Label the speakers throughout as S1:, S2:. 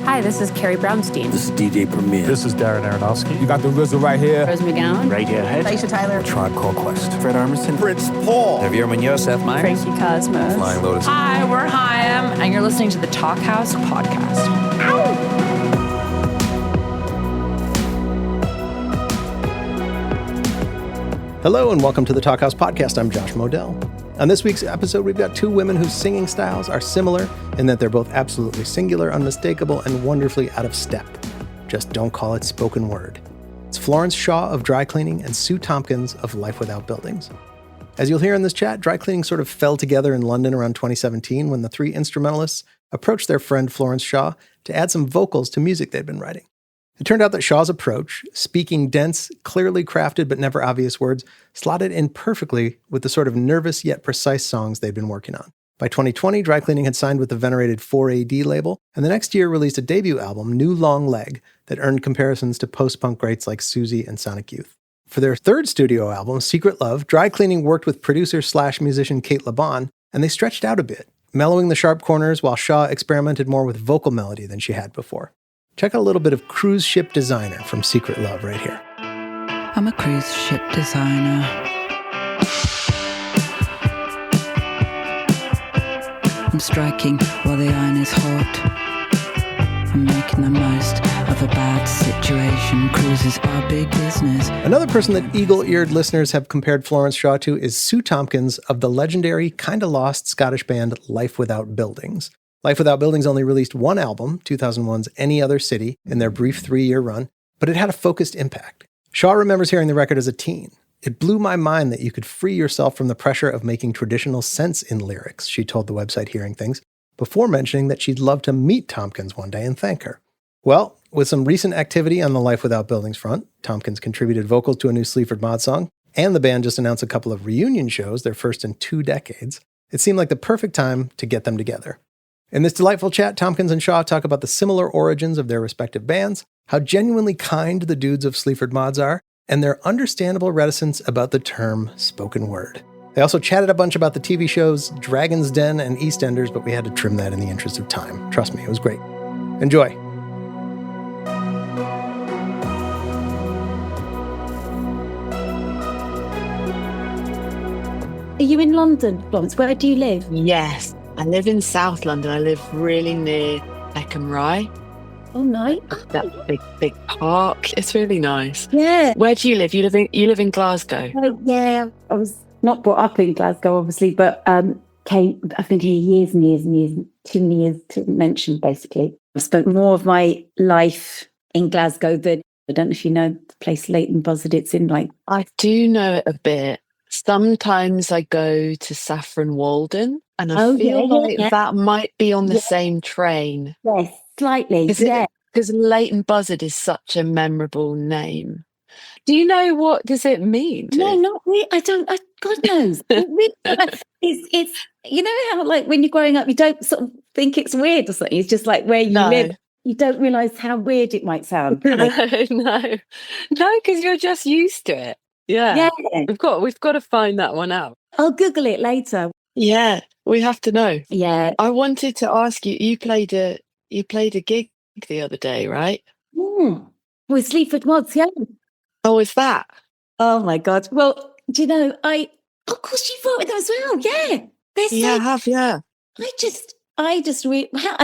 S1: Hi, this is Carrie Brownstein.
S2: This is DJ Premier.
S3: This is Darren Aronofsky.
S4: You got the RZA right here.
S1: Rose McGowan.
S2: Radiohead.
S5: Aisha Tyler.
S2: Tribe Called Quest.
S6: Fred Armisen.
S4: Fritz Paul.
S6: Javier Munoz. Seth Meyers.
S1: Frankie Cosmos.
S6: Flying Lotus.
S7: Hi, we're Chaim, and you're listening to the Talkhouse Podcast.
S8: Hello and welcome to the Talkhouse Podcast. I'm Josh Modell. On this week's episode, we've got two women whose singing styles are similar in that they're both absolutely singular, unmistakable, and wonderfully out of step. Just don't call it spoken word. It's Florence Shaw of Dry Cleaning and Sue Tompkins of Life Without Buildings. As you'll hear in this chat, dry cleaning sort of fell together in London around 2017 when the three instrumentalists approached their friend Florence Shaw to add some vocals to music they'd been writing. It turned out that Shaw's approach, speaking dense, clearly crafted but never obvious words, slotted in perfectly with the sort of nervous yet precise songs they'd been working on. By 2020, Dry Cleaning had signed with the venerated 4AD label, and the next year released a debut album, New Long Leg, that earned comparisons to post-punk greats like Susie and Sonic Youth. For their third studio album, Secret Love, Dry Cleaning worked with producer/musician Kate Laban, and they stretched out a bit, mellowing the sharp corners while Shaw experimented more with vocal melody than she had before. Check out a little bit of Cruise Ship Designer from Secret Love right here.
S9: I'm a cruise ship designer. I'm striking while the iron is hot. I'm making the most of a bad situation. Cruises are big business.
S8: Another person that eagle-eared listeners have compared Florence Shaw to is Sue Tompkins of the legendary, kinda lost Scottish band Life Without Buildings. Life Without Buildings only released one album, 2001's Any Other City, in their brief 3-year run, but it had a focused impact. Shaw remembers hearing the record as a teen. It blew my mind that you could free yourself from the pressure of making traditional sense in lyrics, she told the website Hearing Things, before mentioning that she'd love to meet Tompkins one day and thank her. Well, with some recent activity on the Life Without Buildings front, Tompkins contributed vocals to a new Sleaford Mods song, and the band just announced a couple of reunion shows, their first in 2 decades. It seemed like the perfect time to get them together. In this delightful chat, Tompkins and Shaw talk about the similar origins of their respective bands, how genuinely kind the dudes of Sleaford Mods are, and their understandable reticence about the term spoken word. They also chatted a bunch about the TV shows Dragons Den and Eastenders, but we had to trim that in the interest of time. Trust me, it was great. Enjoy.
S10: Are you in London, Florence? Where do you live?
S5: Yes, I live in South London. I live really near Peckham Rye.
S10: Oh, nice.
S5: That big park. It's really nice.
S10: Yeah.
S5: Where do you live? You live in Glasgow?
S10: Yeah, I was not brought up in Glasgow, obviously, but I've been here years and years and years, too many years to mention, basically. I've spent more of my life in Glasgow than, I don't know if you know the place Leighton Buzzard, it's in like...
S5: I do know it a bit. Sometimes I go to Saffron Walden, and I feel that might be on the same train.
S10: Yes, slightly.
S5: Because Leighton Buzzard is such a memorable name. Do you know what does it mean?
S10: No, not really. I don't. God knows. It's you know how like when you're growing up, you don't sort of think it's weird or something. It's just like where you live. You don't realise how weird it might sound.
S5: No, because you're just used to it. Yeah. We've got to find that one out.
S10: I'll Google it later.
S5: Yeah, we have to know.
S10: Yeah.
S5: I wanted to ask you. You played a gig the other day, right?
S10: With Sleaford Mods, yeah.
S5: Oh, was that?
S10: Oh my God. Well, do you know, of course you've worked with them as well. Yeah.
S5: I have, yeah.
S10: I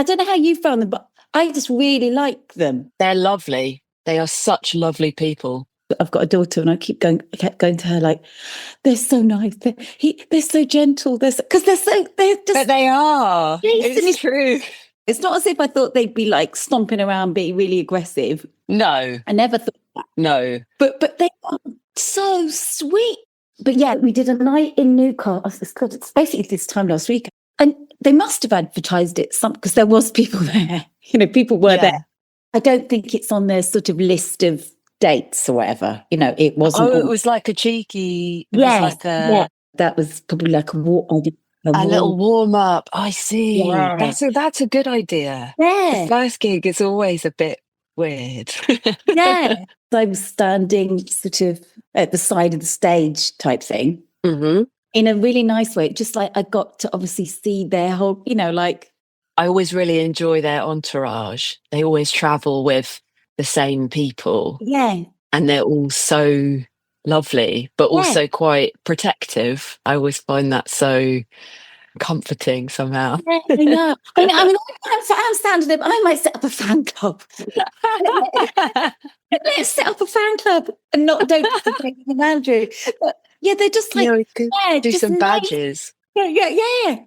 S10: don't know how you found them, but I just really like them.
S5: They're lovely. They are such lovely people.
S10: I've got a daughter and I kept going to her like, they're so nice. They're so gentle. But
S5: they are. It's true.
S10: It's not as if I thought they'd be like stomping around being really aggressive.
S5: No.
S10: I never thought that.
S5: No.
S10: But they are so sweet. But yeah, we did a night in Newcastle. It's basically this time last week. And they must have advertised it because there was people there. You know, people were there. I don't think it's on their sort of list of dates or whatever. You know, it wasn't.
S5: Oh, it was like a cheeky.
S10: Yeah. That was probably like a
S5: little warm up. I see.
S10: Yeah.
S5: That's a good idea.
S10: Yeah.
S5: The first gig is always a bit weird.
S10: Yeah. I was standing sort of at the side of the stage type thing.
S5: Mm-hmm.
S10: In a really nice way. Just like I got to obviously see their whole, you know, like
S5: I always really enjoy their entourage. They always travel with the same people.
S10: Yeah.
S5: And they're all so lovely, but also quite protective. I always find that so comforting somehow.
S10: Yeah, I know. I'm standing up. I might set up a fan club. Let's set up a fan club and don't take them, Andrew. But yeah, they're just like,
S5: we could do
S10: just
S5: some
S10: nice.
S5: badges.
S10: Yeah.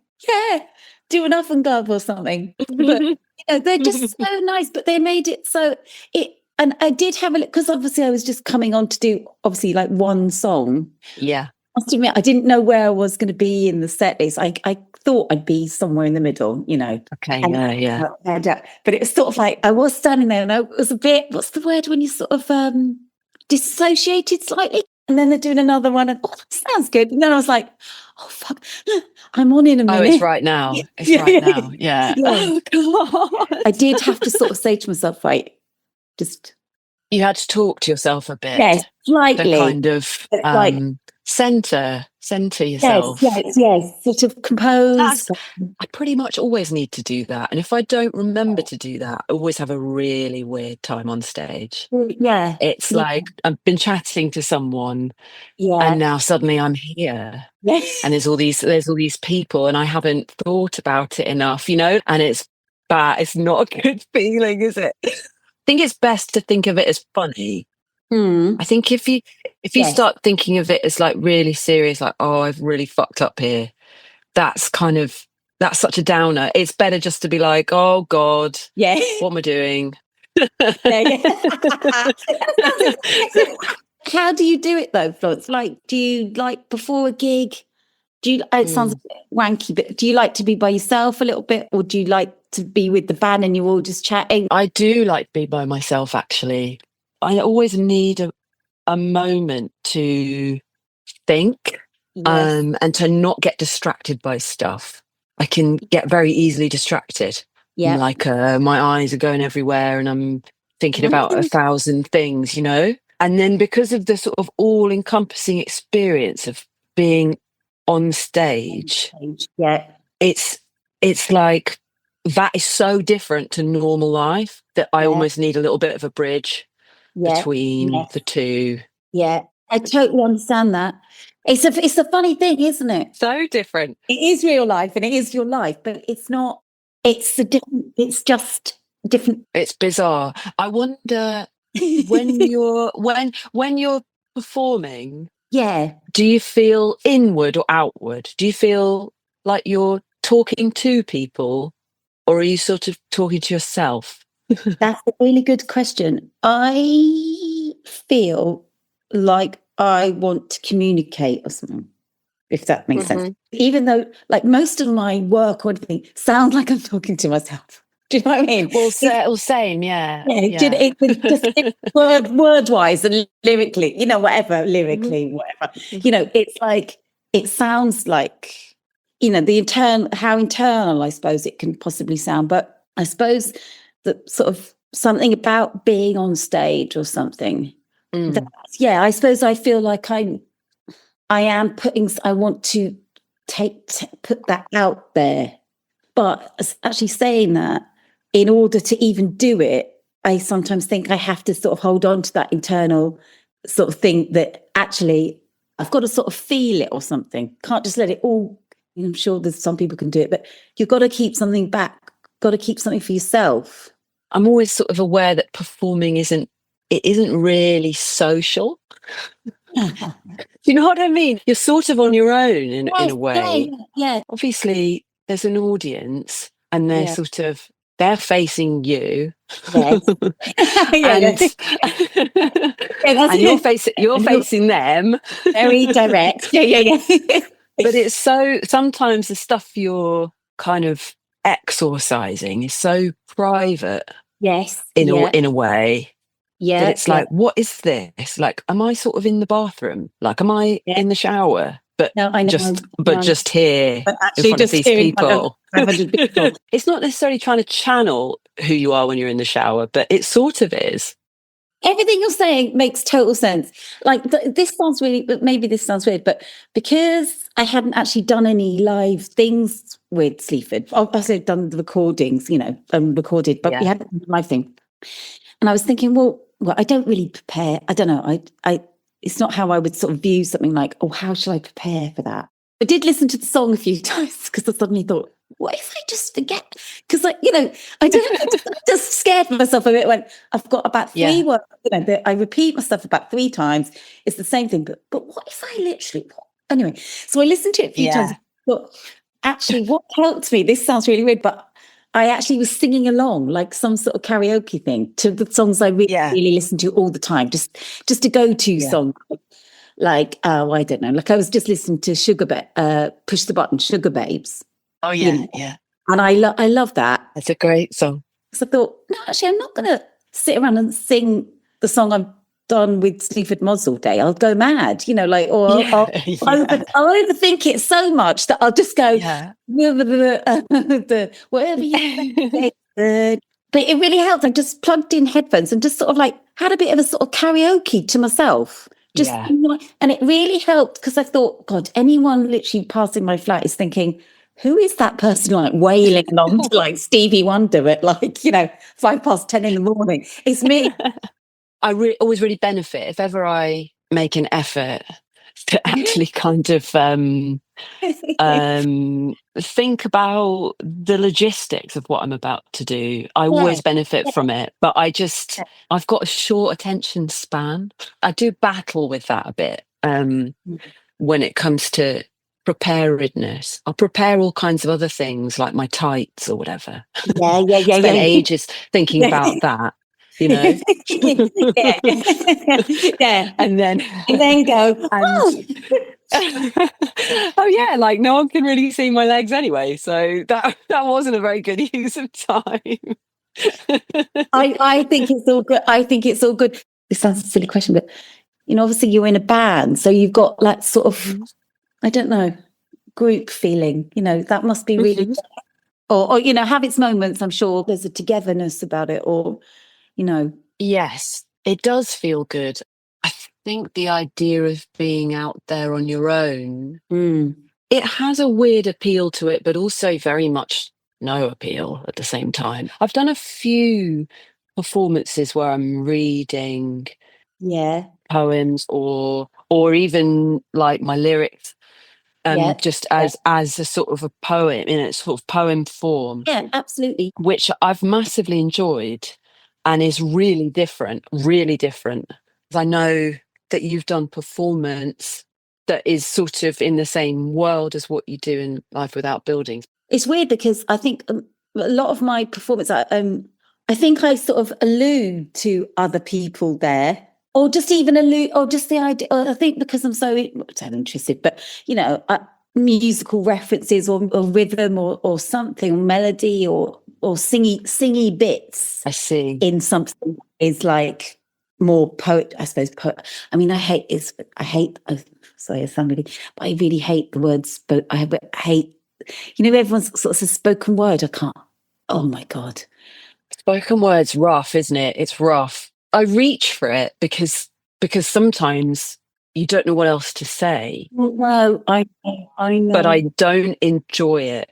S10: Do an oven glove or something. But they're just so nice. But they made it so and I did have a look because obviously I was just coming on to do obviously like one song.
S5: Yeah.
S10: I must admit, I didn't know where I was going to be in the set list. I thought I'd be somewhere in the middle,
S5: Okay,
S10: and,
S5: yeah.
S10: But it was sort of like I was standing there and I was a bit, what's the word when you sort of dissociated slightly? And then they're doing another one and that sounds good. And then I was like, oh fuck, I'm on in a minute.
S5: Oh, it's right now. It's right now. Yeah.
S10: Oh God. I did have to sort of say to myself, right, just
S5: you had to talk to yourself a bit.
S10: Yes, slightly.
S5: To kind of center yourself.
S10: Yes. Sort of compose.
S5: I pretty much always need to do that. And if I don't remember to do that, I always have a really weird time on stage.
S10: Yeah.
S5: It's like I've been chatting to someone and now suddenly I'm here.
S10: Yes.
S5: And there's all these people and I haven't thought about it enough, and it's bad. It's not a good feeling, is it? I think it's best to think of it as funny. I think if you start thinking of it as like really serious, like, oh, I've really fucked up here, that's such a downer. It's better just to be like, oh God, what am I doing?
S10: How do you do it though, Florence? Like, do you like before a gig? It sounds a bit wanky, but do you like to be by yourself a little bit, or do you like to be with the band and you're all just chatting?
S5: I do like to be by myself, actually. I always need a moment to think and to not get distracted by stuff. I can get very easily distracted. Yeah. Like my eyes are going everywhere and I'm thinking about 1,000 things, And then because of the sort of all-encompassing experience of being on stage, it's like that is so different to normal life that I almost need a little bit of a bridge between the two.
S10: Yeah, I totally understand that. It's a funny thing, isn't it?
S5: So different.
S10: It is real life and it is your life, but it's not. It's just different.
S5: It's bizarre. I wonder when you're performing.
S10: Yeah. Do
S5: you feel inward or outward? Do you feel like you're talking to people, or are you sort of talking to yourself?
S10: That's a really good question. I feel like I want to communicate or something, if that makes sense. Even though, like, most of my work or anything sounds like I'm talking to myself. Do you know what I mean?
S5: Well, same, yeah.
S10: Just word-wise and lyrically, whatever. It's like, it sounds like, how internal, I suppose it can possibly sound. But I suppose that sort of something about being on stage or something. I suppose I feel like I want to put that out there. But actually saying that, in order to even do it, I sometimes think I have to sort of hold on to that internal sort of thing that actually I've got to sort of feel it or something. Can't just let it all, I'm sure there's some people can do it, but you've got to keep something back, got to keep something for yourself.
S5: I'm always sort of aware that performing isn't really social. Do you know what I mean? You're sort of on your own in a way.
S10: Yeah.
S5: Obviously, there's an audience and they're sort of, they're facing you.
S10: Yes.
S5: And you're facing them.
S10: Very direct. Yeah.
S5: But it's sometimes the stuff you're kind of exorcising is so private.
S10: Yes.
S5: In a way.
S10: Yeah.
S5: That it's like, what is this? Like, am I sort of in the bathroom? Like, am I in the shower? But no, I know. Just here in front of these people. It's not necessarily trying to channel who you are when you're in the shower, but it sort of is.
S10: everything you're saying makes total sense. Like this sounds really, but maybe this sounds weird, but because I hadn't actually done any live things with Sleaford, I've done the recordings, recorded, but we hadn't done the live thing. And I was thinking, well, I don't really prepare. I don't know. It's not how I would sort of view something like, oh, how shall I prepare for that? I did listen to the song a few times because I suddenly thought, what if I just forget? Because, I just scared myself a bit when I've got about 3 words, I repeat myself about 3 times. It's the same thing. But what if I literally, anyway, so I listened to it a few times. But actually, what helped me, this sounds really weird, but I actually was singing along like some sort of karaoke thing to the songs I really listen to all the time, just a go-to song. Like, I don't know, like I was just listening to Push the Button, Sugar Babes.
S5: Oh, yeah.
S10: And I love that.
S5: That's a great song.
S10: So I thought, no, actually, I'm not going to sit around and sing the song I've done with Sleaford Mods all day. I'll go mad, I'll overthink it so much that I'll just go, whatever you say. But it really helped. I just plugged in headphones and just sort of like had a bit of a sort of karaoke to myself. And it really helped because I thought, God, anyone literally passing my flat is thinking, who is that person like wailing along to like Stevie Wonder at 10:05 in the morning? It's me.
S5: I always really benefit if ever I make an effort to actually kind of think about the logistics of what I'm about to do. I always benefit from it, but I've got a short attention span. I do battle with that a bit when it comes to preparedness. I'll prepare all kinds of other things like my tights or whatever. Spend ages thinking about that. And then go, oh yeah, like no one can really see my legs anyway, so that wasn't a very good use of time.
S10: I think it's all good. This sounds a silly question, but obviously you're in a band, so you've got that sort of I don't know, group feeling, that must be really or have its moments. I'm sure there's a togetherness about it, or
S5: Yes, it does feel good. I think the idea of being out there on your own, it has a weird appeal to it, but also very much no appeal at the same time. I've done a few performances where I'm reading poems or even like my lyrics just as a sort of a poem in its sort of poem form.
S10: Yeah, absolutely.
S5: Which I've massively enjoyed. And is really different. I know that you've done performance that is sort of in the same world as what you do in Life Without Buildings.
S10: It's weird because I think a lot of my performance, I think I sort of allude to other people there, or just even allude, or just the idea. I think because I'm so interested, but musical references or rhythm or something, or melody or singy bits.
S5: I see.
S10: In something is like more poet, I suppose. I mean, sorry, I sound really, but I really hate the words. But I hate, everyone sort of says spoken word. I can't. Oh my God,
S5: spoken word's rough, isn't it? It's rough. I reach for it because sometimes you don't know what else to say.
S10: No, I know.
S5: But I don't enjoy it.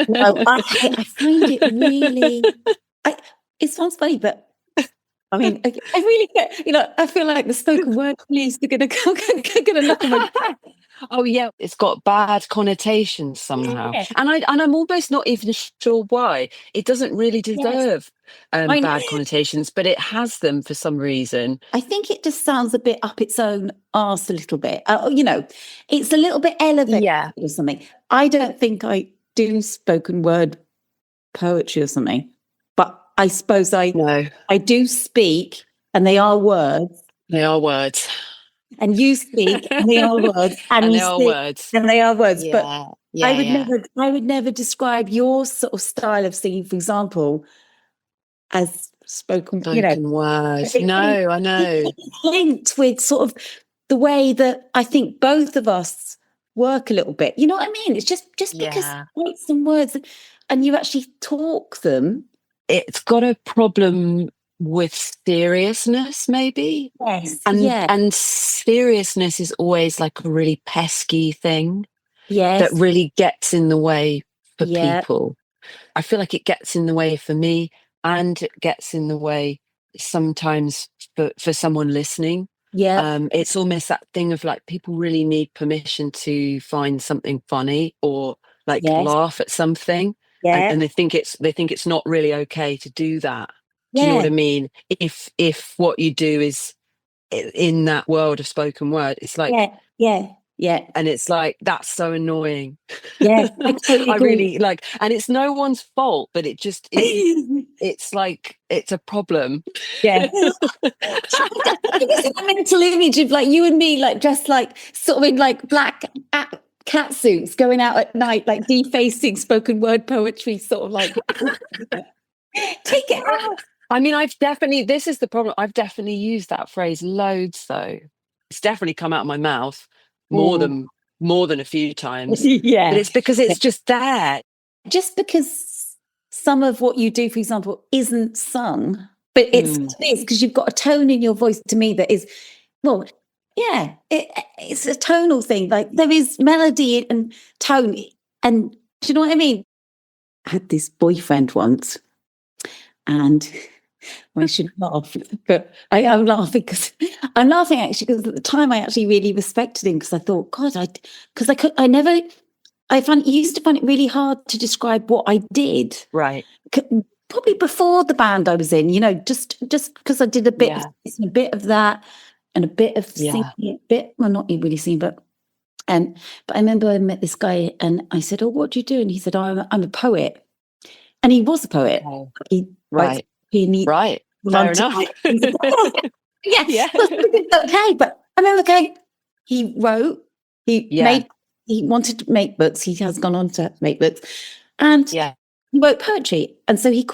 S10: No, I find it really... it sounds funny, but I mean, I really get... I feel like the spoken word police are going to knock on my...
S5: Oh, yeah, it's got bad connotations somehow. Yeah. And I'm almost not even sure why. It doesn't really deserve bad connotations, but it has them for some reason.
S10: I think it just sounds a bit up its own arse a little bit. It's a little bit elevated or something. I don't think I do spoken word poetry or something, but I suppose I do speak, and they are words.
S5: They are words.
S10: And you speak, and they are words, and they are words, and they are words.
S5: Yeah,
S10: but I would never describe your sort of style of singing, for example, as spoken
S5: words. No, I know.
S10: It's linked with sort of the way that I think both of us work a little bit. You know what I mean? It's just because you write some words and you actually talk them.
S5: It's got a problem with seriousness, maybe.
S10: Yes.
S5: And seriousness is always like a really pesky thing that really gets in the way for people. I feel like it gets in the way for me, and it gets in the way sometimes for someone listening. It's almost that thing of like, people really need permission to find something funny or like laugh at something, and they think it's not really okay to do that. Do you know what I mean? If what you do is in that world of spoken word, it's like and it's like, that's so annoying.
S10: I totally
S5: I
S10: agree.
S5: really like, and it's no one's fault, but it just is. It's like, it's a problem.
S10: It's a mental image of like you and me, like dressed like sort of in like black cat suits, going out at night, like defacing spoken word poetry, sort of like take it out.
S5: I mean, this is the problem. I've definitely used that phrase loads, though. It's definitely come out of my mouth more than a few times. But it's because it's just there.
S10: Just because some of what you do, for example, isn't sung, but it's because you've got a tone in your voice, to me, that is, it's a tonal thing. Like there is melody and tone. And do you know what I mean? I had this boyfriend once, and I shouldn't laugh, but I'm laughing actually because at the time I actually really respected him, because I thought, God, used to find it really hard to describe what I did.
S5: Right.
S10: Probably before the band I was in, just because I did a bit of that and a bit of singing, not really singing, but I remember I met this guy and I said, "Oh, what do you do?" And he said, "I'm a poet," and he was a poet.
S5: Oh.
S10: Fair
S5: enough.
S10: Okay, but I remember going. He wrote. He wanted to make books. He has gone on to make books, and he wrote poetry. And so he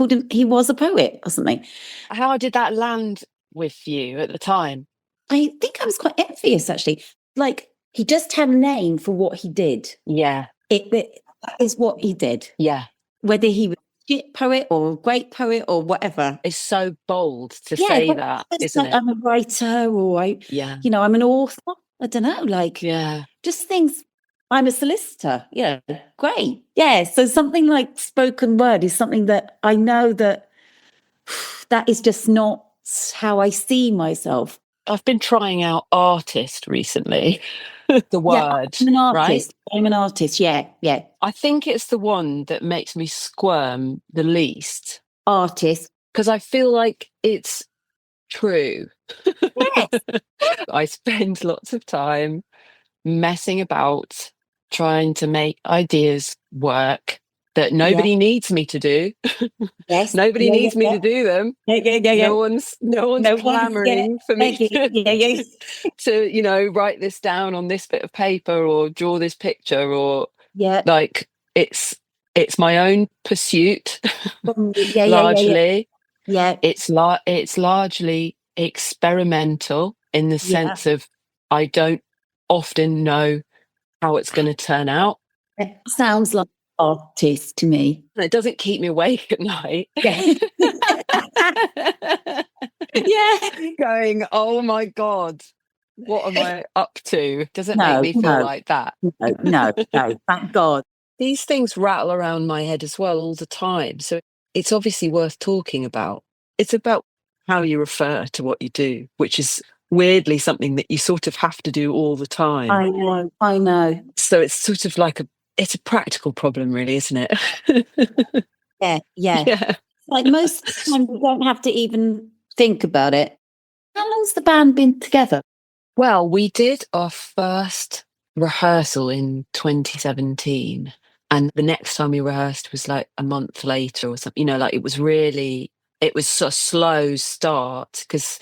S10: was a poet or something.
S5: How did that land with you at the time?
S10: I think I was quite envious, actually. Like, he just had a name for what he did.
S5: Yeah.
S10: That is what he did.
S5: Yeah.
S10: Whether he was a shit poet or a great poet or whatever.
S5: It's so bold to say that, isn't it?
S10: I'm a writer, or I'm an author. I don't know, just things. I'm a solicitor. Great. Yeah. So something like spoken word is something that I know that is just not how I see myself.
S5: I've been trying out artist recently. The word.
S10: I'm an artist.
S5: Right?
S10: I'm an artist. Yeah.
S5: I think it's the one that makes me squirm the least.
S10: Artist.
S5: Because I feel like it's true.
S10: Yes.
S5: I spend lots of time messing about, trying to make ideas work that nobody needs me to do.
S10: Yes.
S5: Nobody needs me to do them.
S10: Yeah.
S5: No one's clamoring for me to write this down on this bit of paper or draw this picture, or like it's my own pursuit. Largely. It's largely experimental in the sense of I don't often know how it's going to turn out.
S10: It sounds like artist to me.
S5: It doesn't keep me awake at night. Going, oh my God, what am I up to? Does it make me feel like that?
S10: No, thank God.
S5: These things rattle around my head as well all the time. So it's obviously worth talking about. It's about how you refer to what you do, which is weirdly something that you sort of have to do all the time.
S10: I know.
S5: So it's sort of like it's a practical problem, really, isn't it?
S10: Yeah. Like most of the time, we don't have to even think about it. How long's the band been together?
S5: Well, we did our first rehearsal in 2017. And the next time we rehearsed was like a month later or something. It was a slow start because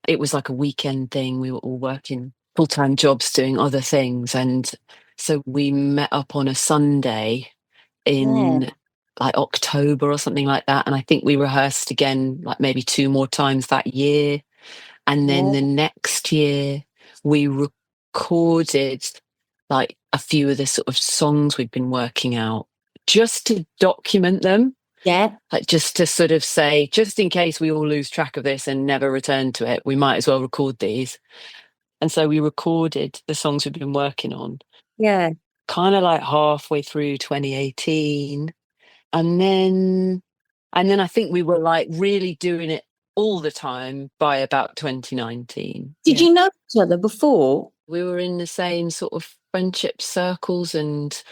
S5: it was like a weekend thing. We were all working full-time jobs doing other things. And so we met up on a Sunday in like October or something like that. And I think we rehearsed again, like maybe 2 more times that year. And then the next year we recorded like a few of the sort of songs we'd been working out just to document them.
S10: Yeah.
S5: Like just to sort of say, just in case we all lose track of this and never return to it, we might as well record these. And so we recorded the songs we've been working on.
S10: Yeah.
S5: Kind of like halfway through 2018. And then I think we were like really doing it all the time by about 2019.
S10: Did you know each other before?
S5: We were in the same sort of friendship circles, and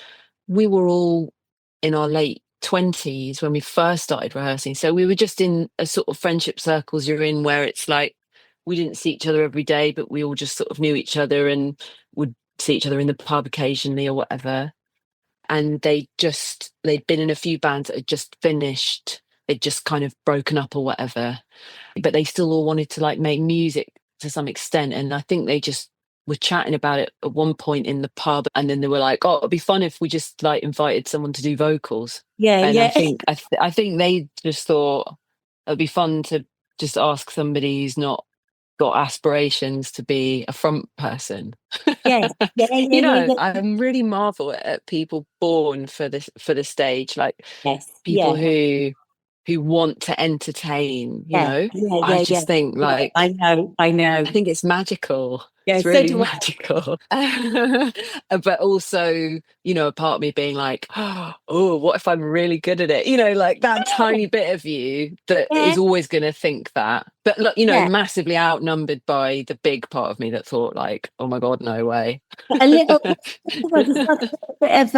S5: we were all in our late 20s when we first started rehearsing. So we were just in a sort of friendship circles you're in where it's like we didn't see each other every day, but we all just sort of knew each other and would see each other in the pub occasionally or whatever. And they'd been in a few bands that had just finished. They'd just kind of broken up or whatever, but they still all wanted to like make music to some extent. And I think they just were chatting about it at one point in the pub, and then they were like, "Oh, it'd be fun if we just like invited someone to do vocals."
S10: Yeah,
S5: and
S10: yeah.
S5: I think they just thought it'd be fun to just ask somebody who's not got aspirations to be a front person.
S10: Yeah.
S5: You know, I'm really marvel at people born for the stage, like people who want to entertain, you know. I just think like
S10: I know.
S5: I think it's magical.
S10: Yeah,
S5: it's really magical. But also, you know, a part of me being like, oh, what if I'm really good at it? You know, like that tiny bit of you that is always going to think that. But look, you know, massively outnumbered by the big part of me that thought like, oh my God, no way.
S10: A little bit of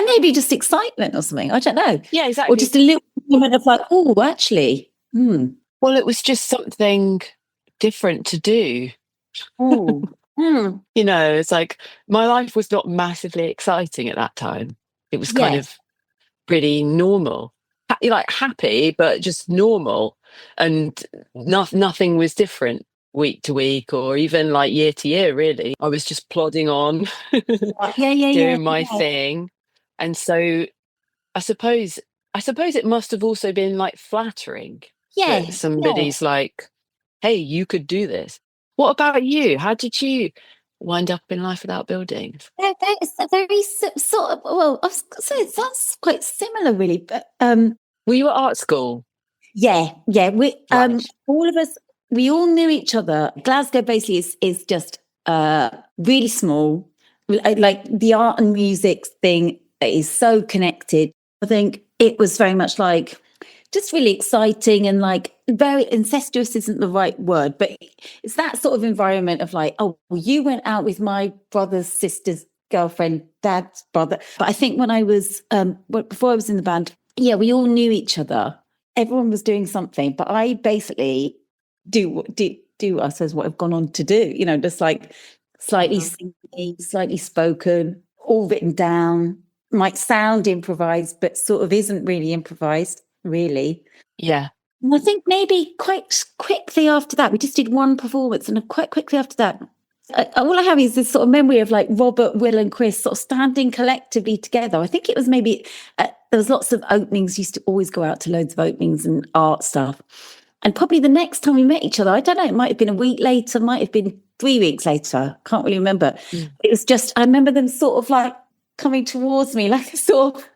S10: maybe just excitement or something. I don't know.
S5: Yeah, exactly.
S10: Or just a little moment of like, oh, actually.
S5: Well, it was just something different to do.
S10: Oh.
S5: You know, it's like my life was not massively exciting at that time. It was kind of pretty normal. Like happy, but just normal. And nothing was different week to week or even like year to year, really. I was just plodding on, doing my thing. And so I suppose it must have also been like flattering that somebody's like, hey, you could do this. What about you? How did you wind up in Life Without Buildings?
S10: It's a very sort of, well, I was so it sounds quite similar, really. But
S5: were you at art school?
S10: Yeah. We all of us, we all knew each other. Glasgow basically is just really small. Like the art and music thing is so connected. I think it was very much like just really exciting and like very incestuous isn't the right word, but it's that sort of environment of like, oh, well, you went out with my brother's sister's girlfriend, dad's brother. But I think when I was before I was in the band, we all knew each other. Everyone was doing something, but I basically do I suppose what I've gone on to do, you know, just like slightly singing, slightly spoken, all written down, might sound improvised, but sort of isn't really improvised, really.
S5: Yeah.
S10: And I think maybe quite quickly after that, we just did one performance, and quite quickly after that, all I have is this sort of memory of like Robert, Will and Chris sort of standing collectively together. I think it was maybe, there was lots of openings, used to always go out to loads of openings and art stuff. And probably the next time we met each other, I don't know, it might have been a week later, might have been 3 weeks later, can't really remember. It was just, I remember them sort of like coming towards me, like a sort of,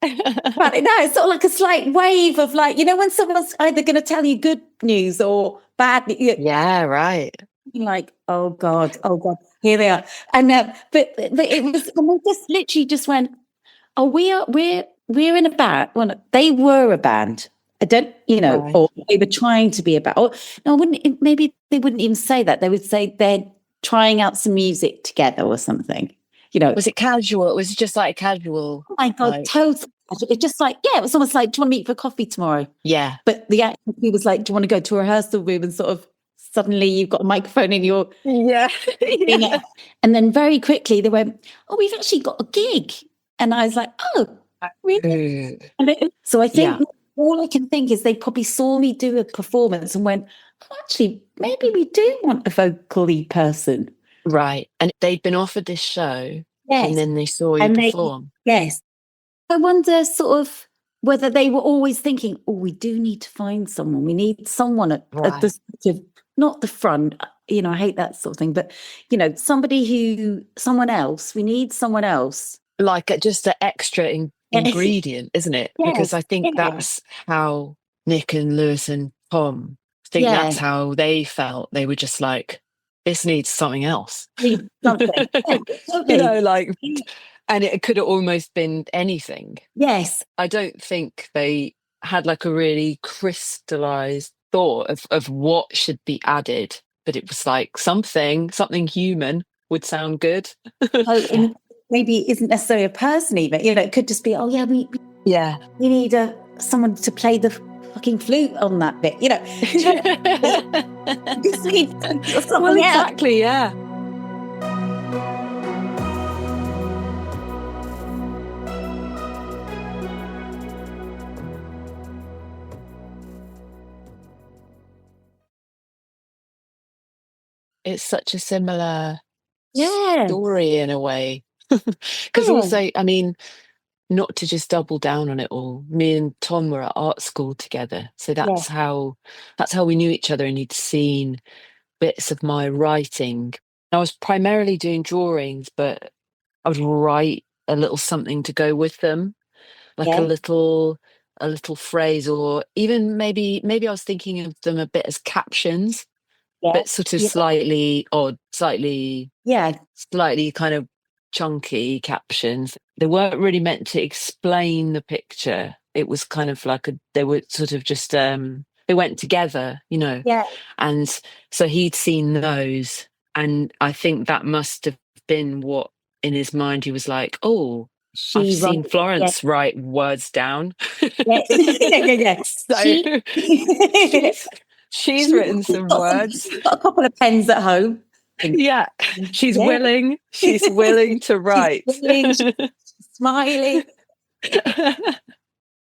S10: it's sort of like a slight wave of like, you know, when someone's either going to tell you good news or bad news.
S5: Yeah, right.
S10: Like, oh God, here they are. And but it was, and they just literally just went, oh, we're in a band. Well, they were a band. I don't, you know, right. Or they were trying to be a band. Or, no, maybe they wouldn't even say that. They would say they're trying out some music together or something. You know,
S5: was it casual? Was it just like casual?
S10: Oh my God, like... totally. It's just like, it was almost like, do you want to meet for coffee tomorrow?
S5: Yeah.
S10: But the activity was like, do you want to go to a rehearsal room and sort of suddenly you've got a microphone in your...
S5: Yeah.
S10: And then very quickly they went, oh, we've actually got a gig. And I was like, oh, really? So I think all I can think is they probably saw me do a performance and went, oh, actually, maybe we do want a vocally person.
S5: Right. And they'd been offered this show.
S10: Yes.
S5: And then they saw you perform.
S10: Yes. I wonder sort of whether they were always thinking, oh, we do need to find someone. We need someone at the sort of, not the front, you know, I hate that sort of thing, but, you know, someone else, we need someone else.
S5: Like just an extra ingredient, isn't it? Because I think that's how Nick and Lewis and Tom, I think that's how they felt. They were just like, this needs something else.
S10: Something.
S5: You know, like, and it could have almost been anything.
S10: Yes.
S5: I don't think they had like a really crystallized thought of what should be added, but it was like something human would sound good.
S10: And maybe it isn't necessarily a person even, you know, it could just be, we need someone to play the fucking flute on that bit, you know.
S5: Well, exactly, yeah. It's such a similar story in a way. Because also, I mean, not to just double down on it all, me and Tom were at art school together. So that's how we knew each other, and he'd seen bits of my writing. I was primarily doing drawings, but I would write a little something to go with them, like a little phrase, or even maybe I was thinking of them a bit as captions. But sort of slightly odd, slightly kind of chunky captions. They weren't really meant to explain the picture. It was kind of like they were sort of just, they went together, you know.
S10: Yeah.
S5: And so he'd seen those. And I think that must have been what, in his mind, he was like, oh, I've seen Florence write words down. She's written some words.
S10: Got a couple of pens at home.
S5: Yeah, she's willing. She's willing to write.
S10: She's smiling.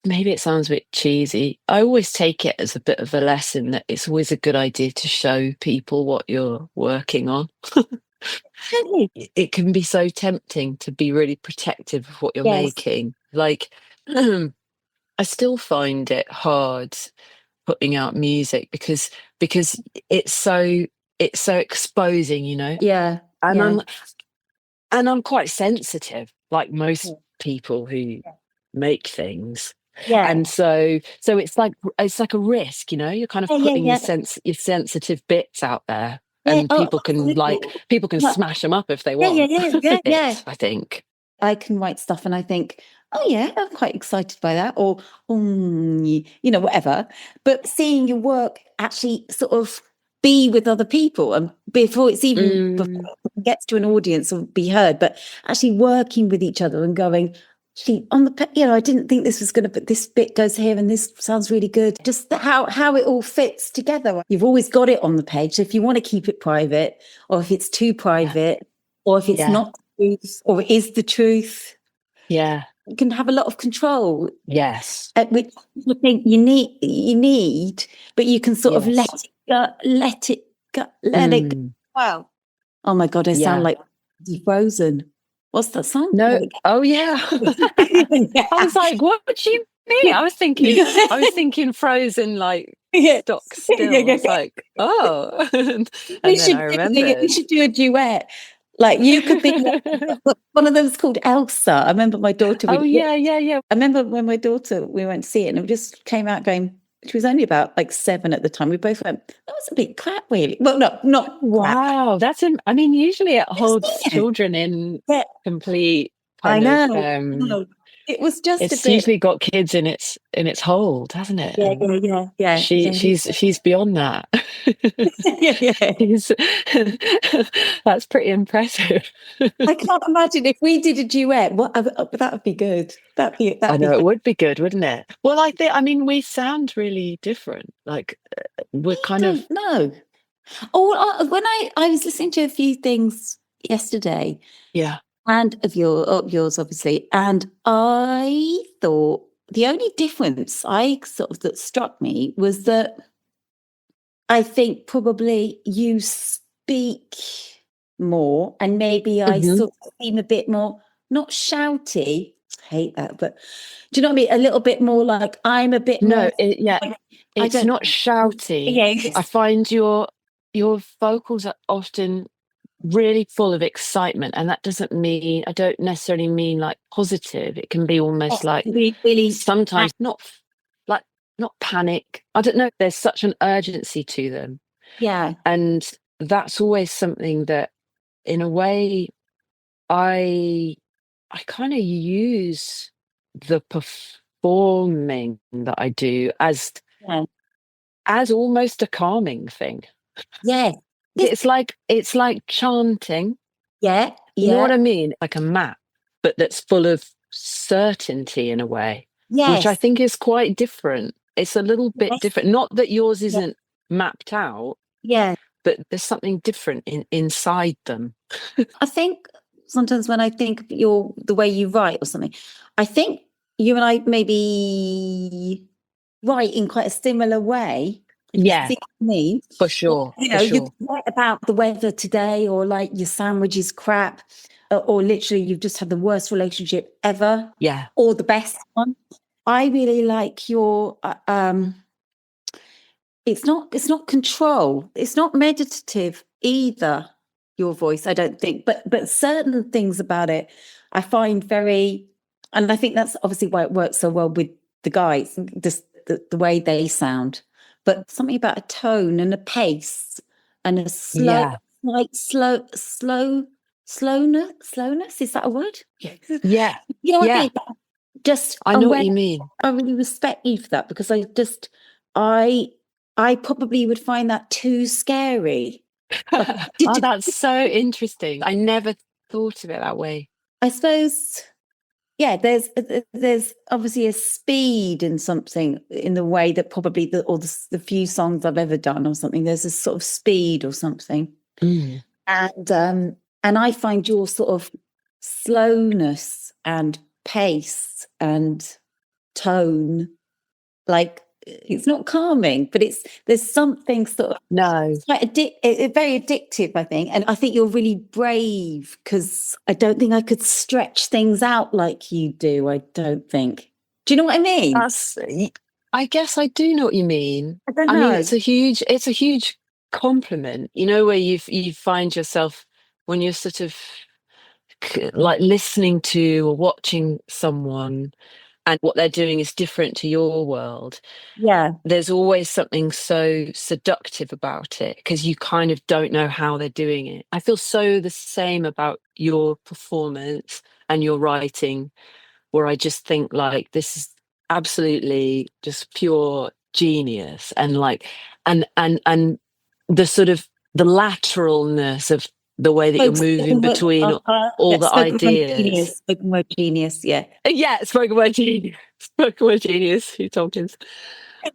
S5: Maybe it sounds a bit cheesy. I always take it as a bit of a lesson that it's always a good idea to show people what you're working on. It can be so tempting to be really protective of what you're making. Like, I still find it hard putting out music because it's so exposing, you know. And I'm quite sensitive, like most people who make things. And so it's like a risk, you know. You're kind of putting your sensitive bits out there, and people can smash them up if they want. I think
S10: I can write stuff and I think, I'm quite excited by that, or you know, whatever. But seeing your work actually sort of be with other people, and before it's even before it gets to an audience or be heard, but actually working with each other and going, on the, you know, I didn't think this was going to, but this bit goes here and this sounds really good. Just how it all fits together. You've always got it on the page. So if you want to keep it private, or if it's too private, or if it's not the truth, or it is the truth.
S5: Yeah.
S10: You can have a lot of control.
S5: Yes.
S10: Which I think you need, but you can sort of let it go. Wow. Oh my God, I sound like Frozen. What's that song?
S5: No. Oh yeah. I was like, what do you mean? I was thinking Frozen, like stock still. I was like, oh. And
S10: we should do a duet. Like you could be one of them's called Elsa. I remember my daughter. I remember when my daughter, we went to see it, and it just came out going. She was only about like 7 at the time. We both went, that was a bit crap, really. Well, no, not
S5: wow. Crap. I mean, usually it holds children in complete.
S10: I know. It was just.
S5: It's usually got kids in its hold, hasn't it?
S10: Yeah.
S5: She's beyond that. That's pretty impressive.
S10: I can't imagine if we did a duet. That would be good.
S5: I know it would be good, wouldn't it? Well, I mean, we sound really different. Like we're kind of
S10: no. Oh, when I was listening to a few things yesterday.
S5: Yeah.
S10: And of yours, obviously. And I thought the only difference that struck me was that I think probably you speak more, and maybe I sort of seem a bit more, not shouty. I hate that, but do you know what I mean? A little bit more like I'm a bit more.
S5: It's not shouty. I find your vocals are often really full of excitement. And that doesn't mean, I don't necessarily mean like positive. It can be almost like
S10: really
S5: sometimes not panic. I don't know. There's such an urgency to them.
S10: Yeah.
S5: And that's always something that, in a way, I kind of use the performing that I do as almost a calming thing.
S10: Yeah.
S5: It's like chanting.
S10: Yeah.
S5: You know what I mean? Like a map, but that's full of certainty in a way, which I think is quite different. It's a little bit different. Not that yours isn't mapped out.
S10: Yeah.
S5: But there's something different inside them.
S10: I think sometimes when I think of the way you write or something, I think you and I maybe write in quite a similar way.
S5: Yeah,
S10: me
S5: for sure.
S10: You write about the weather today, or like your sandwich is crap, or literally you've just had the worst relationship ever.
S5: Yeah,
S10: or the best one. I really like your. It's not control. It's not meditative either. Your voice, I don't think, but certain things about it, I find very, and I think that's obviously why it works so well with the guys, just the way they sound. But something about a tone and a pace and a slowness. Is that a word?
S5: Yeah.
S10: You know what I mean?
S5: I know what you mean.
S10: I really respect you for that, because I probably would find that too scary.
S5: Oh, that's so interesting. I never thought of it that way.
S10: I suppose, there's obviously a speed in something, in the way that probably the few songs I've ever done or something, there's a sort of speed or something.
S5: Mm.
S10: And I find your sort of slowness and pace and tone, like, it's not calming, but there's something sort of quite very addictive, I think. And I think you're really brave, because I don't think I could stretch things out like you do. I don't think. Do you know what I mean?
S5: I guess I do know what you mean.
S10: I don't know.
S5: I mean, it's a huge compliment, where you find yourself when you're sort of like listening to or watching someone, and what they're doing is different to your world.
S10: Yeah.
S5: There's always something so seductive about it, because you kind of don't know how they're doing it. I feel so the same about your performance and your writing, where I just think like, this is absolutely just pure genius, and like, and the sort of the lateralness of the way that you're moving between all the ideas.
S10: Spoken word genius, yeah.
S5: Yeah, spoken word genius. Spoken word genius, who Tompkins.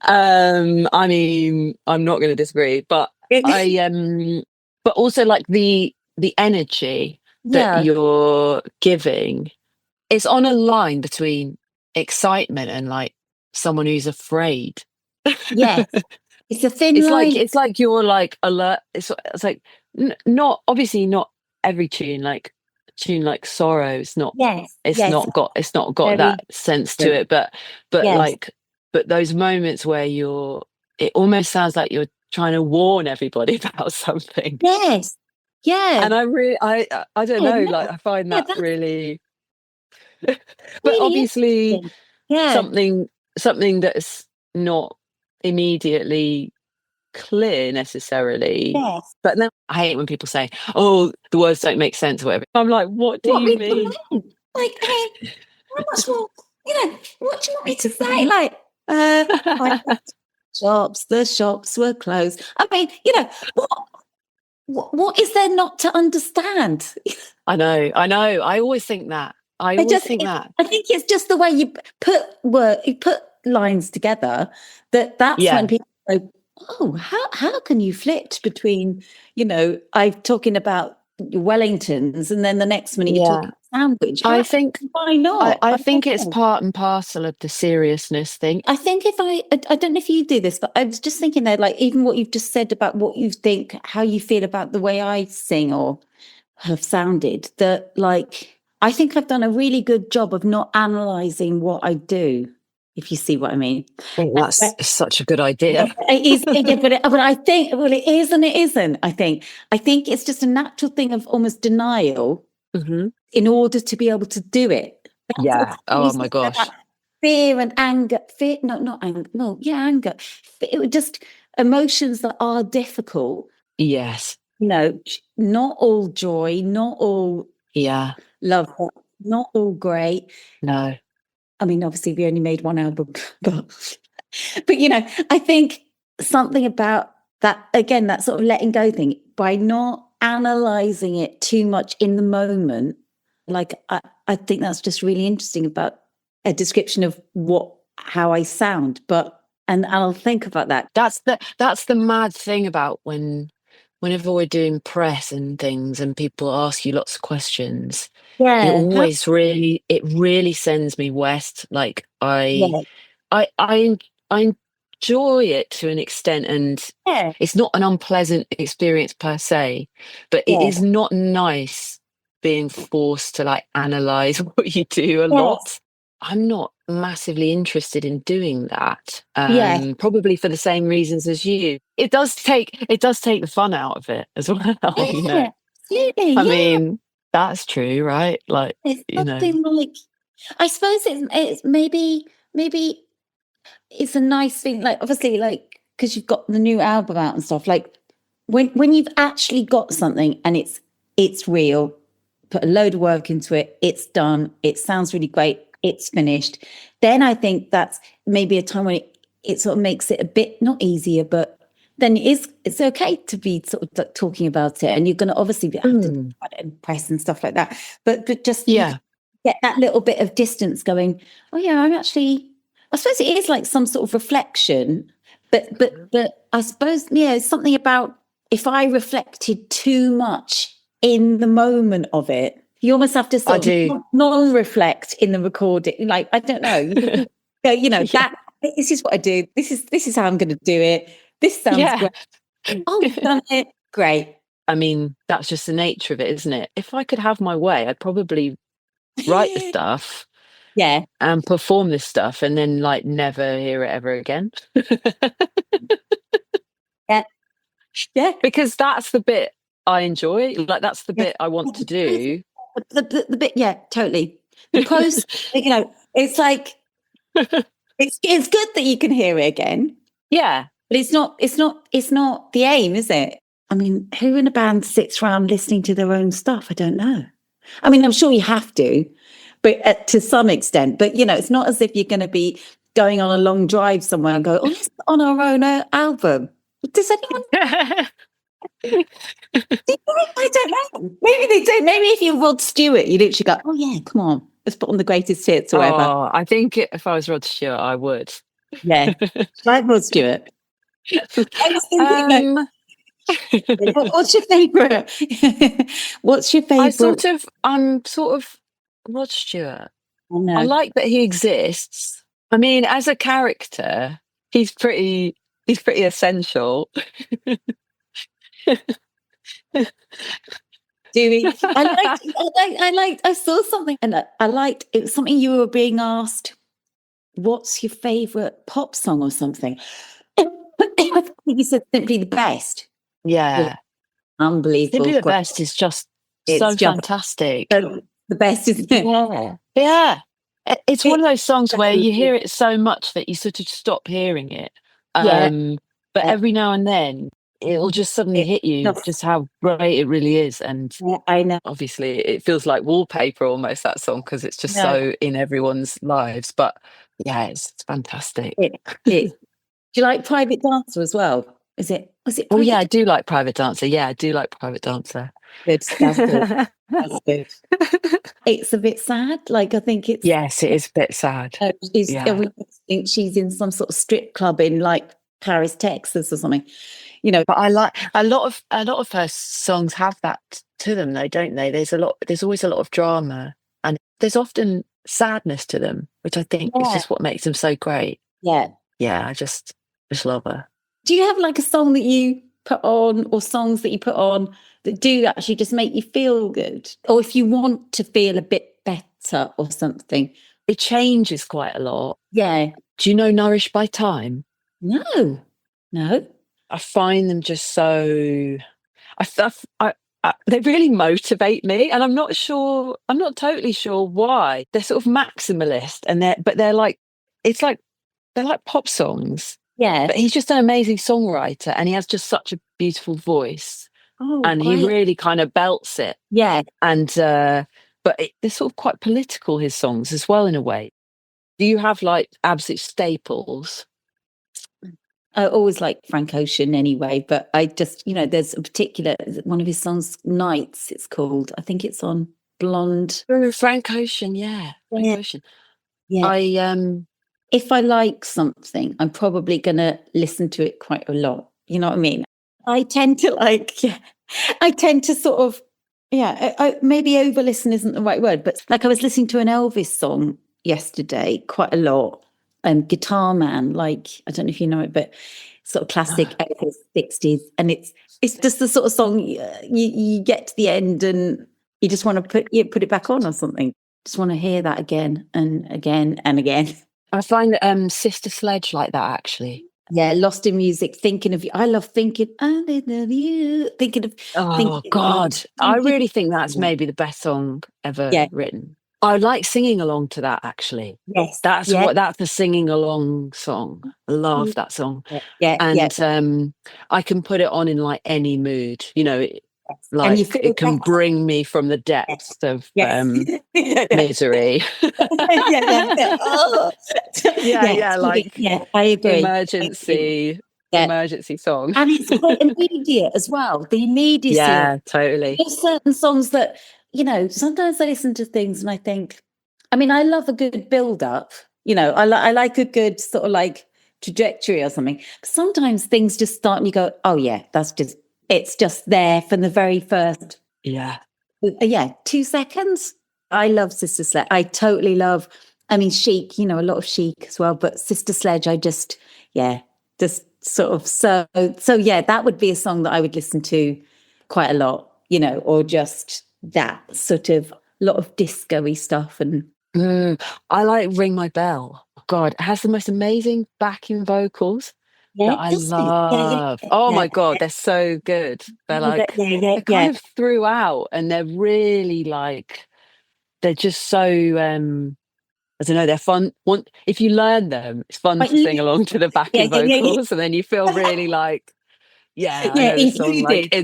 S5: I mean, I'm not going to disagree, but but also like the energy that you're giving is on a line between excitement and like someone who's afraid.
S10: Yeah. It's a thin line.
S5: It's like you're like alert. It's like not obviously not every tune like Sorrow. It's not. It's not got very, that sense to it. But but those moments where it almost sounds like you're trying to warn everybody about something.
S10: Yes. Yeah.
S5: And I don't know. Like I find that really. But really obviously, something that's not immediately clear necessarily.
S10: Yes.
S5: But then I hate when people say, "Oh, the words don't make sense," or whatever. I'm like, what do you mean?
S10: Like, I mean, how much more? What do you want me to say? Like, the shops were closed. I mean, what is there not to understand?
S5: I know. I always think that. I think
S10: it's just the way you put lines together. That's when people go, oh, how can you flit between, I'm talking about Wellingtons, and then the next minute you're talking sandwich.
S5: I think
S10: why not?
S5: I think it's part and parcel of the seriousness thing. I
S10: think I don't know if you do this, but I was just thinking that, like, even what you've just said about what you think, how you feel about the way I sing or have sounded, that, like, I think I've done a really good job of not analysing what I do. if you see what I mean.
S5: I think that's such a good idea.
S10: It is, but I think, well, it is and it isn't. I think it's just a natural thing of almost denial in order to be able to do it.
S5: Yeah. Oh my gosh.
S10: Fear and anger. Fear, not anger. No, yeah, anger. It was just emotions that are difficult.
S5: Yes.
S10: Not all joy, not all love, not all great.
S5: No.
S10: I mean, obviously, we only made one album, but I think something about that, again, that sort of letting go thing, by not analysing it too much in the moment, like, I think that's just really interesting about a description of how I sound, and I'll think about that.
S5: That's the mad thing about whenever we're doing press and things and people ask you lots of questions, it really sends me west. Like I enjoy it to an extent, and it's not an unpleasant experience per se, but it is not nice being forced to like analyze what you do a lot. I'm not massively interested in doing that. Probably for the same reasons as you. It does take the fun out of it as well.
S10: Absolutely,
S5: I mean, that's true, right? Like,
S10: it's something like, I suppose it's maybe it's a nice thing. Like, obviously, like, because you've got the new album out and stuff. Like, when you've actually got something and it's real, put a load of work into it, it's done, it sounds really great, it's finished, then I think that's maybe a time when it sort of makes it a bit not easier, but then it's okay to be sort of talking about it, and you're going to obviously have to talk about it in press and stuff like that. But just get that little bit of distance going. Oh yeah, I suppose it is like some sort of reflection, but I suppose it's something about if I reflected too much in the moment of it. You almost have to sort of non-reflect in the recording. Like, I don't know. That this is what I do. This is how I'm going to do it. This sounds great. Oh, we've done it. Great.
S5: I mean, that's just the nature of it, isn't it? If I could have my way, I'd probably write the stuff, and perform this stuff, and then like never hear it ever again. Because that's the bit I enjoy. Like, that's the bit I want to do.
S10: The bit, totally. The post, it's like it's good that you can hear it again. Yeah, but it's not the aim, is it? I mean, who in a band sits around listening to their own stuff? I don't know. I mean, I'm sure you have to, but to some extent. But it's not as if you're going to be going on a long drive somewhere and go, "Oh, let's put on our own album." Does anyone? I don't know. Maybe they don't. Maybe if you're Rod Stewart, you literally go, "Oh yeah, come on, let's put on the greatest hits or whatever."
S5: Oh, I think if I was Rod Stewart, I would.
S10: Yeah, like Rod Stewart. What's your favourite? What's your favourite?
S5: I'm sort of Rod Stewart.
S10: I
S5: like that he exists. I mean, as a character, he's pretty essential.
S10: Do we? I saw something, and I liked it. Was something you were being asked. What's your favourite pop song or something? I think you said Simply the Best.
S5: Yeah.
S10: Unbelievable.
S5: Simply the Best is just so fantastic.
S10: The best, isn't it?
S5: Yeah. It's one of those songs where you hear it so much that you sort of stop hearing it. But every now and then it'll just suddenly hit you just how great it really is. And
S10: I know.
S5: Obviously it feels like wallpaper almost, that song, because it's just so in everyone's lives. But yeah, it's fantastic.
S10: Do you like Private Dancer as well? Was it?
S5: Oh yeah, I do like Private Dancer. Yeah, I do like Private Dancer.
S10: Good. That's good. That's good. It's a bit sad. Like, I think it's...
S5: Yes, it is a bit sad.
S10: I think she's in some sort of strip club in like Paris, Texas or something. But
S5: I like a lot of her songs have that to them, though, don't they? There's always a lot of drama, and there's often sadness to them, which I think is just what makes them so great. Yeah, I just love her.
S10: Do you have like a song that you put on, or songs that you put on that do actually just make you feel good, or if you want to feel a bit better or something?
S5: It changes quite a lot.
S10: Yeah.
S5: Do you know Nourished by Time?
S10: No.
S5: I find them just so. They really motivate me, and I'm not totally sure why. They're sort of maximalist, and they're like, they're like pop songs.
S10: Yeah.
S5: But he's just an amazing songwriter, and he has just such a beautiful voice.
S10: Oh,
S5: and
S10: great.
S5: he really kind of belts it.
S10: Yeah.
S5: And they're sort of quite political, his songs as well, in a way. Do you have like absolute staples?
S10: I always like Frank Ocean anyway, but I just, there's a particular one of his songs, Nights, it's called. I think it's on Blonde.
S5: Frank Ocean, yeah. Frank Ocean.
S10: Yeah. If I like something, I'm probably going to listen to it quite a lot. You know what I mean? I tend to sort of, maybe over listen isn't the right word, but like I was listening to an Elvis song yesterday quite a lot. Guitar Man, like, I don't know if you know it, but sort of classic 80s, 60s. And it's just the sort of song you get to the end and you just want to put it back on or something. Just want to hear that again and again and again.
S5: I find Sister Sledge like that, actually.
S10: Yeah, Lost in Music, Thinking of You. I love Thinking of You.
S5: God. I really think that's maybe the best song ever written. I like singing along to that, actually.
S10: Yes.
S5: That's the singing along song. I love that song.
S10: Yeah.
S5: And I can put it on in like any mood, like it can bring me from the depths of misery.
S10: I agree.
S5: Emergency song.
S10: And it's quite immediate as well. The immediacy.
S5: Yeah, totally.
S10: There's certain songs that, sometimes I listen to things and I think, I love a good build-up. I like a good sort of like trajectory or something. But sometimes things just start and you go, oh yeah, it's just there from the very first. 2 seconds. I love Sister Sledge. I totally love, Chic, a lot of Chic as well, but Sister Sledge, just sort of, so that would be a song that I would listen to quite a lot, or just that sort of lot of disco-y stuff. And
S5: I like Ring My Bell. God, it has the most amazing backing vocals that I love. My God, they're so good. They're like, they're kind of throughout, and they're really like, they're just so, I don't know, they're fun. If you learn them, it's fun to sing along to the backing vocals, and then you feel really like, I know the song like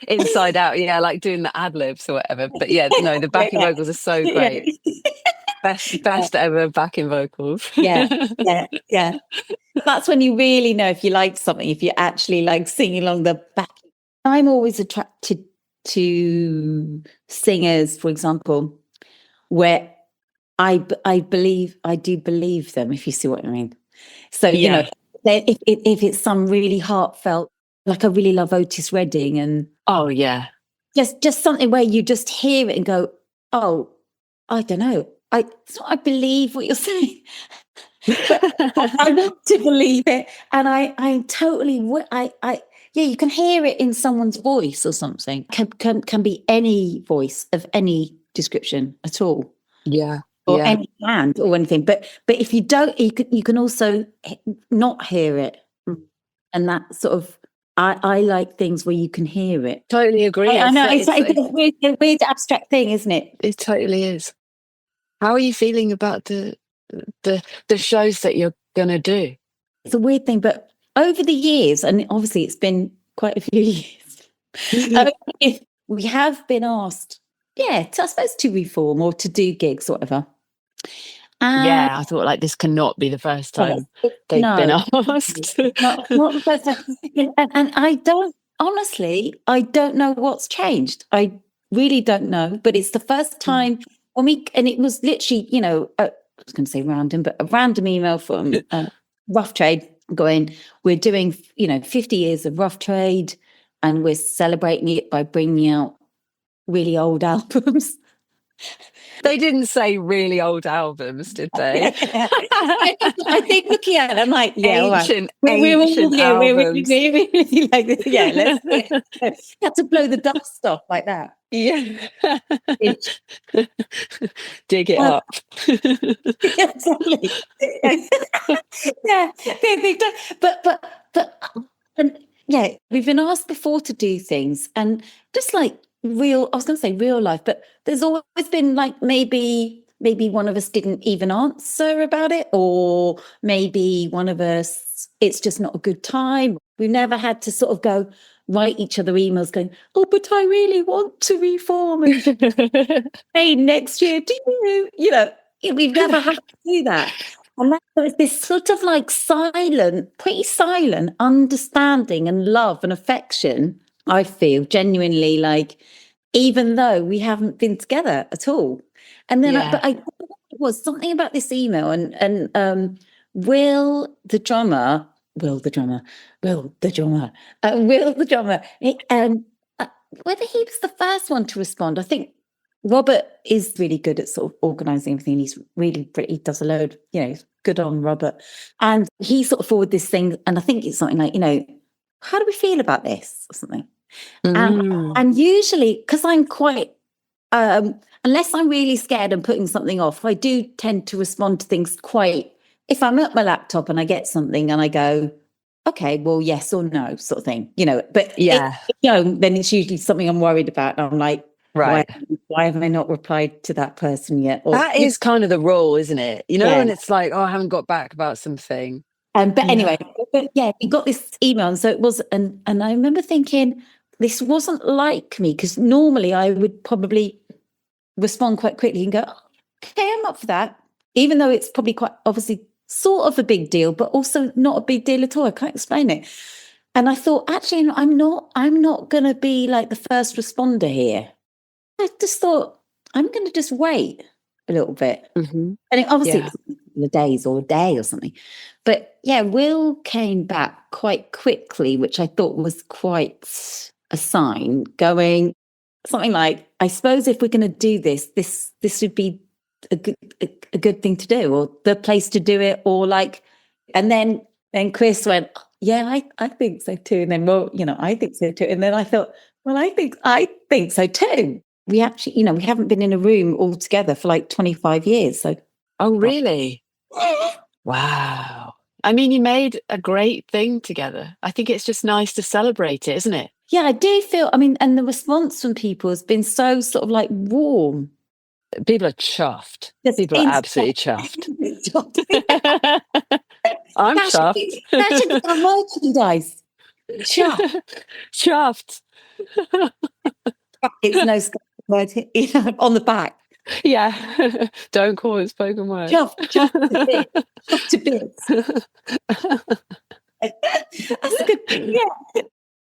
S5: inside out, like doing the ad libs or whatever. But the backing vocals are so great. Best ever backing vocals.
S10: Yeah. That's when you really know if you like something, if you actually like singing along the back. I'm always attracted to singers, for example, where I do believe them, if you see what I mean. So, if it's some really heartfelt, like I really love Otis Redding and just something where you just hear it and go, oh, I don't know. I believe what you're saying. But I want to believe it. And I'm totally, you can hear it in someone's voice or something. Can be any voice of any description at all.
S5: Yeah.
S10: Or any band or anything. But if you don't, you can also not hear it. And that sort of, I like things where you can hear it.
S5: Totally agree.
S10: I know, it's a weird abstract thing, isn't it?
S5: It totally is. How are you feeling about the shows that you're going to do?
S10: It's a weird thing, but over the years, and obviously it's been quite a few years, we have been asked, I suppose to reform or to do gigs or whatever.
S5: I thought like this cannot be the first time they've been asked.
S10: not the first time. And I don't know what's changed. I really don't know, but it's the first time and it was literally, I was going to say random, but a random email from Rough Trade going, we're doing, 50 years of Rough Trade and we're celebrating it by bringing out really old albums.
S5: They didn't say really old albums, did they?
S10: I think looking at it, I'm like, yeah, all right.
S5: Ancient
S10: We're
S5: albums.
S10: really like this. Yeah, let's have to blow the dust off like that.
S5: Yeah. Dig it up.
S10: Exactly. Yeah, they don't. But, and yeah, we've been asked before to do things, and just like real, I was going to say real life, but there's always been like maybe one of us didn't even answer about it, or maybe one of us, it's just not a good time. We've never had to sort of go write each other emails going, oh, but I really want to reform and hey, next year, do you know, we've never had to do that. And there's this sort of like pretty silent understanding and love and affection, I feel genuinely, like, even though we haven't been together at all. And then, it was something about this email and Will the drummer, whether he was the first one to respond. I think Robert is really good at sort of organising everything. He's really he does a load, good on Robert. And he sort of forwarded this thing, and I think it's something like, how do we feel about this or something? And usually, because I'm quite, unless I'm really scared and putting something off, I do tend to respond to things quite, if I'm at my laptop and I get something and I go, okay, well, yes or no sort of thing, but if you don't, then it's usually something I'm worried about. And I'm like, right, why haven't I not replied to that person yet? Or,
S5: that is kind of the rule, isn't it? And it's like, oh, I haven't got back about something.
S10: But anyway, we got this email. And so it was, and I remember thinking, this wasn't like me, because normally I would probably respond quite quickly and go, okay, I'm up for that. Even though it's probably quite obviously sort of a big deal, but also not a big deal at all. I can't explain it. And I thought, actually, I'm not going to be like the first responder here. I just thought, I'm going to just wait a little bit. Mm-hmm. And it obviously it's a couple of days or a day or something. But yeah, Will came back quite quickly, which I thought was quite a sign, going something like, I suppose if we're going to do this would be a good thing to do, or the place to do it, or like, and then Chris went, yeah, I think so too. And then, well, I think so too. And then I thought, well, I think so too. We actually, we haven't been in a room all together for like 25 years. So,
S5: oh, really? Wow. I mean, you made a great thing together. I think it's just nice to celebrate it, isn't it?
S10: Yeah, I do feel, and the response from people has been so sort of like warm.
S5: People are chuffed. People are absolutely chuffed. I'm chuffed.
S10: That should be our merchandise. Chuffed.
S5: Chuffed.
S10: It's no word, on the back.
S5: Yeah. Don't call it spoken word.
S10: Chuffed to bits. That's a good thing. Yeah.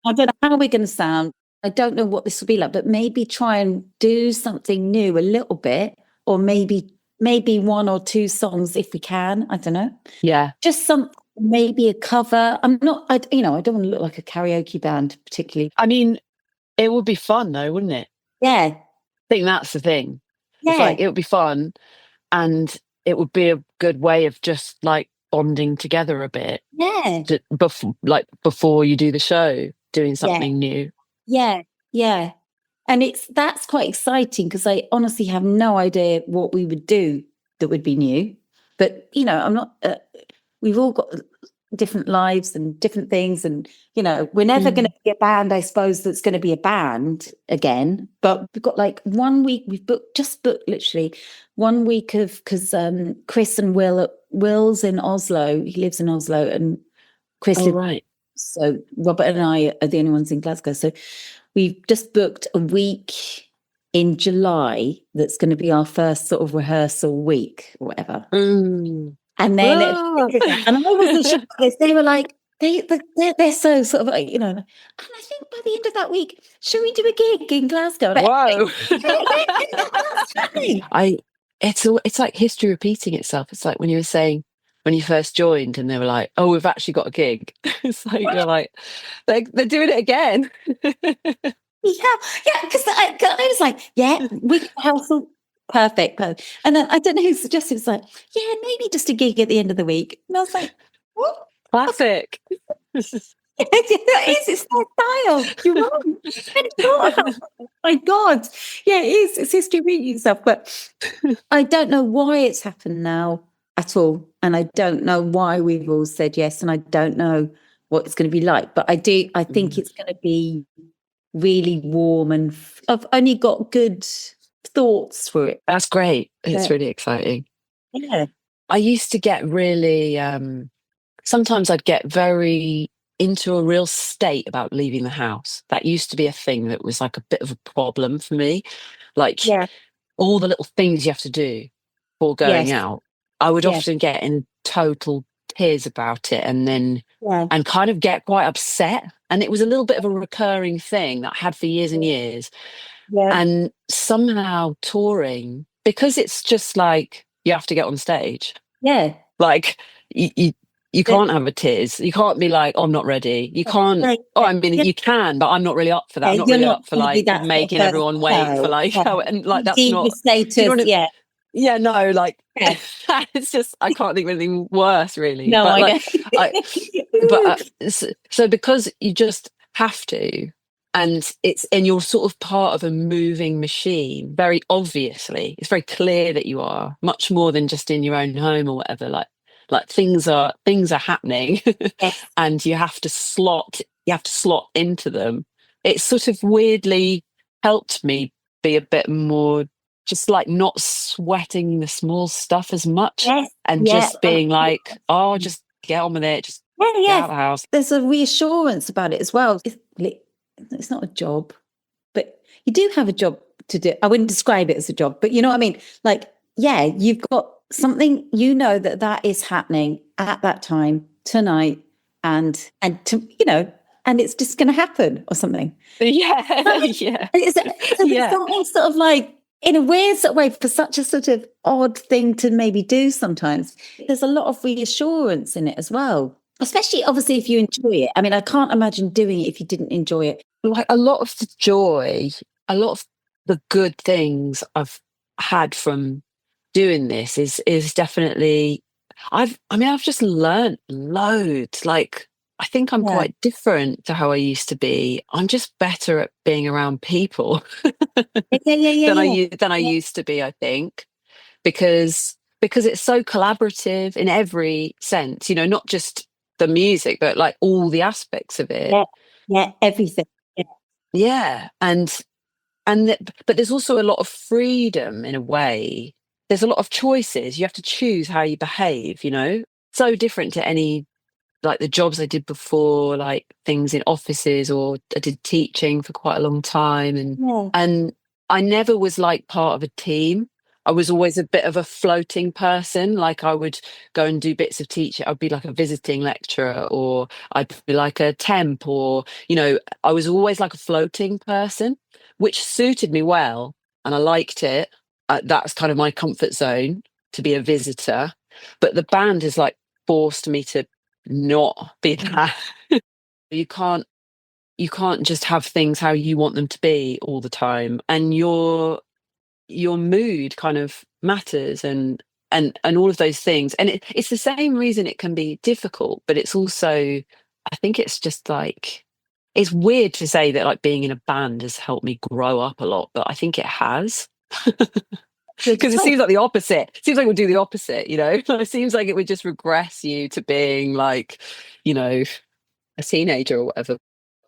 S10: I don't know how we're going to sound. I don't know what this will be like, but maybe try and do something new a little bit, or maybe one or two songs if we can. I don't know.
S5: Yeah.
S10: Just maybe a cover. I don't want to look like a karaoke band particularly.
S5: I mean, it would be fun though, wouldn't it?
S10: Yeah.
S5: I think that's the thing.
S10: Yeah.
S5: It's like, it would be fun, and it would be a good way of just like bonding together a bit.
S10: Yeah.
S5: Before you do the show, doing something new.
S10: Yeah. Yeah. And that's quite exciting, because I honestly have no idea what we would do that would be new. But, I'm not, we've all got different lives and different things. And, we're never going to be a band, I suppose, that's going to be a band again. But we've got like 1 week, we've just booked literally 1 week because Chris and Will's in Oslo. He lives in Oslo, and Chris lives.
S5: Right.
S10: So Robert and I are the only ones in Glasgow. So we've just booked a week in July that's going to be our first sort of rehearsal week or whatever. And then and I wasn't sure because they were like, they're so sort of like, and I think by the end of that week, should we do a gig in Glasgow?
S5: Whoa. It's like history repeating itself. It's like when you were saying, when you first joined and they were like, oh, we've actually got a gig. It's like, you're like, they're doing it again.
S10: Yeah, because I was like, yeah, we rehearsal Perfect. And then I don't know who suggested, it's like, yeah, maybe just a gig at the end of the week. And I was like, what?
S5: Classic.
S10: It's their style. You're wrong. Oh my God. Yeah, it is. It's history repeating itself. But I don't know why it's happened now at all. And I don't know why we've all said yes. And I don't know what it's going to be like. But I think it's going to be really warm, and I've only got good thoughts for it.
S5: That's great. It's really exciting.
S10: Yeah.
S5: I used to get really, sometimes I'd get very into a real state about leaving the house. That used to be a thing that was like a bit of a problem for me. Like all the little things you have to do before going out. I would often get in total tears about it, and then and kind of get quite upset. And it was a little bit of a recurring thing that I had for years and years. Yeah. And somehow touring, because it's just like you have to get on stage. Yeah. Like you can't have a tears. You can't be like, oh, I'm not ready. You can't. You can, but I'm not really up for that. I'm not really up for like making everyone wait for like, and like that's not
S10: status.
S5: Yeah, no, like it's just I can't think of anything worse, really.
S10: No,
S5: but so because you just have to, and you're sort of part of a moving machine. Very obviously, it's very clear that you are much more than just in your own home or whatever. Like things are happening, and you have to slot into them. It sort of weirdly helped me be a bit more just like not sweating the small stuff as much, and just being like, oh, just get on with it, just get out of the house.
S10: There's a reassurance about it as well. It's not a job, but you do have a job to do. I wouldn't describe it as a job, but you know what I mean? Like, you've got something, that is happening at that time tonight, and it's just going to happen or something.
S5: Yeah.
S10: It's something sort of like, in a weird sort of way, for such a sort of odd thing to maybe do sometimes, there's a lot of reassurance in it as well. Especially, obviously, if you enjoy it. I mean, I can't imagine doing it if you didn't enjoy it.
S5: Like a lot of the joy, a lot of the good things I've had from doing this is definitely. I've just learned loads. Like I think I'm quite different to how I used to be. I'm just better at being around people than I used to be. I think because it's so collaborative in every sense. Not just the music, but like all the aspects of it.
S10: Yeah, everything.
S5: Yeah, but there's also a lot of freedom in a way. There's a lot of choices. You have to choose how you behave. So different to any like the jobs I did before, like things in offices, or I did teaching for quite a long time, and I never was like part of a team. I was always a bit of a floating person. Like I would go and do bits of teaching. I'd be like a visiting lecturer, or I'd be like a temp, or, I was always like a floating person, which suited me well. And I liked it. That's kind of my comfort zone, to be a visitor. But the band has like forced me to not be that. You can't just have things how you want them to be all the time. And your mood kind of matters, and all of those things. And it's the same reason it can be difficult, but it's also, I think it's just like, it's weird to say that like being in a band has helped me grow up a lot, but I think it has. Because it seems like the opposite. It seems like we'll do the opposite, It seems like it would just regress you to being like, a teenager or whatever.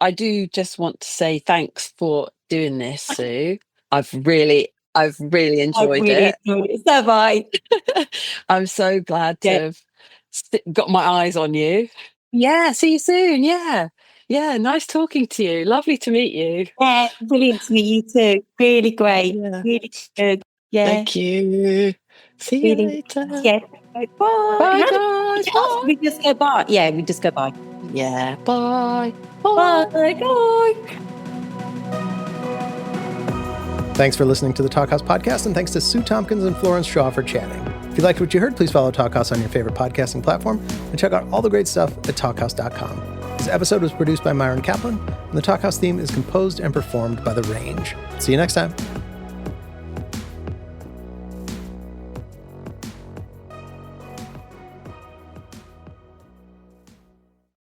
S5: I do just want to say thanks for doing this, Sue. I've really enjoyed it.
S10: So have I.
S5: I'm so glad to have got my eyes on you. Yeah, see you soon. Yeah, nice talking to you. Lovely to meet you.
S10: Yeah, brilliant to meet you too. Really great. Yeah. Really good. Yeah.
S5: Thank you. See you later.
S10: Yeah. Bye.
S5: Bye, guys. Bye.
S10: We just go by. Yeah, we just go by.
S5: Yeah. Bye.
S10: Bye. Bye.
S8: Thanks for listening to the Talkhouse Podcast, and thanks to Sue Tompkins and Florence Shaw for chatting. If you liked what you heard, please follow Talkhouse on your favorite podcasting platform and check out all the great stuff at talkhouse.com. This episode was produced by Myron Kaplan, and the Talkhouse theme is composed and performed by The Range. See you next time.